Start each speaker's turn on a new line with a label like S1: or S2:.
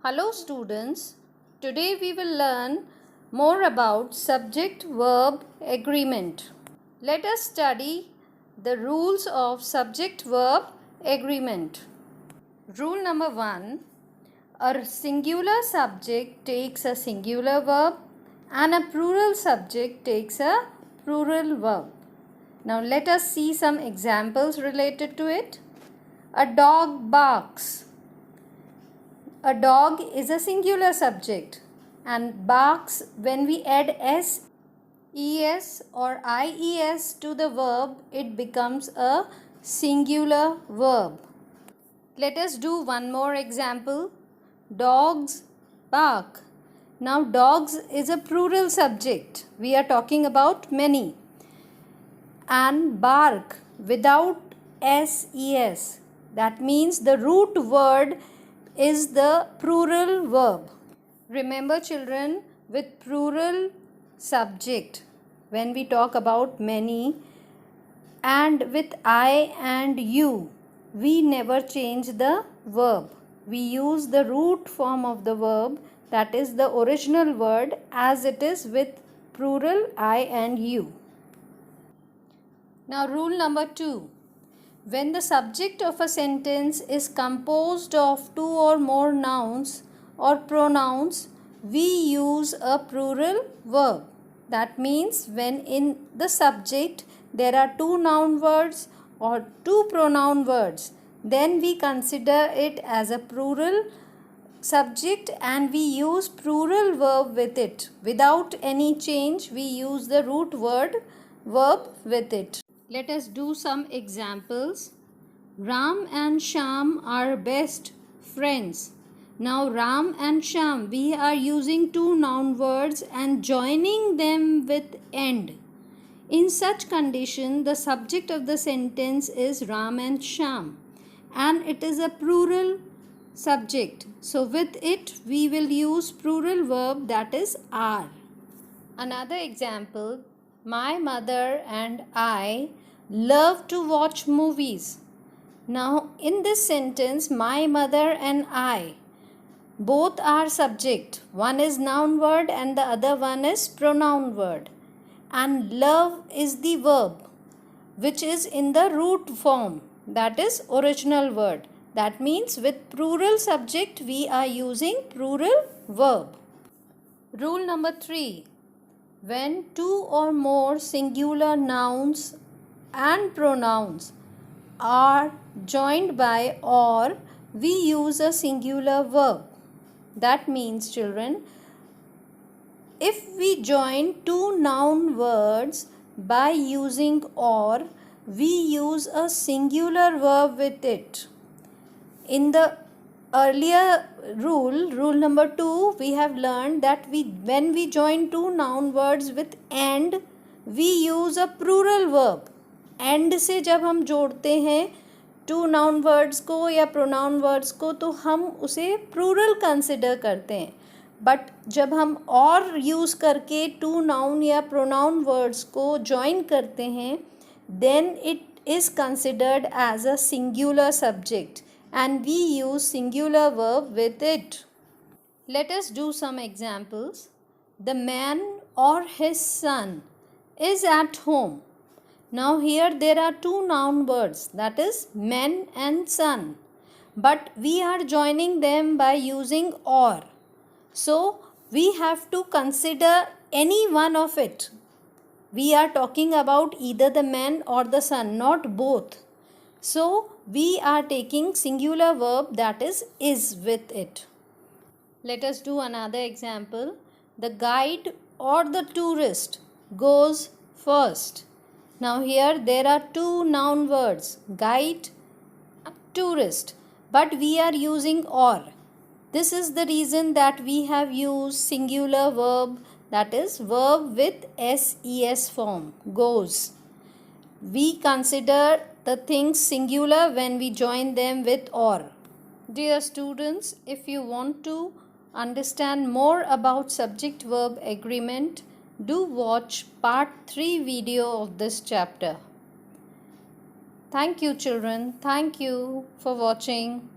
S1: Hello students, today we will learn more about subject-verb agreement. Let us study the rules of subject-verb agreement. Rule number 1, a singular subject takes a singular verb and a plural subject takes a plural verb. Now let us see some examples related to it. A dog barks. A dog is a singular subject and barks, when we add s, es or ies to the verb, it becomes a singular verb. Let us do one more example. Dogs bark. Now dogs is a plural subject. We are talking about many. And bark without ses. That means the root word is the plural verb. Remember children, with plural subject, when we talk about many, and with I and you, we never change the verb. We use the root form of the verb, that is the original word, as it is with plural I and you. Now rule number 2. When the subject of a sentence is composed of two or more nouns or pronouns, we use a plural verb. That means when in the subject there are two noun words or two pronoun words, then we consider it as a plural subject and we use plural verb with it. Without any change, we use the root word verb with it. Let us do some examples. Ram and Shyam are best friends. Now Ram and Shyam, we are using two noun words and joining them with end. In such condition, the subject of the sentence is Ram and Shyam and it is a plural subject. So with it we will use plural verb, that is are. Another example, my mother and I love to watch movies. Now in this sentence, my mother and I, both are subject. One is noun word and the other one is pronoun word. And love is the verb which is in the root form, that is original word. That means with plural subject we are using plural verb. Rule number 3. When two or more singular nouns and pronouns are joined by or, we use a singular verb. That means children, if we join two noun words by using or, we use a singular verb with it. In the earlier rule number 2, we have learned that when we join two noun words with and, we use a plural verb. And से जब हम जोड़ते हैं to noun words को या pronoun words को, तो हम उसे प्लूरल कंसिडर करते हैं. बट जब हम और यूज़ करके टू नाउन या प्रोनाउन वर्ड्स को जॉइन करते हैं, then it is considered as a singular subject and we use singular verb with it. Let us do some examples. The man or his son is at home. Now here there are two noun words, that is man and son, but we are joining them by using or. So we have to consider any one of it. We are talking about either the man or the son, not both. So we are taking singular verb, that is with it. Let us do another example. The guide or the tourist goes first. Now here there are two noun words, guide, tourist, but we are using or. This is the reason that we have used singular verb, that is verb with ses form, goes. We consider the things singular when we join them with or. Dear students, if you want to understand more about subject-verb agreement, do watch part 3 video of this chapter. Thank you children. Thank you for watching.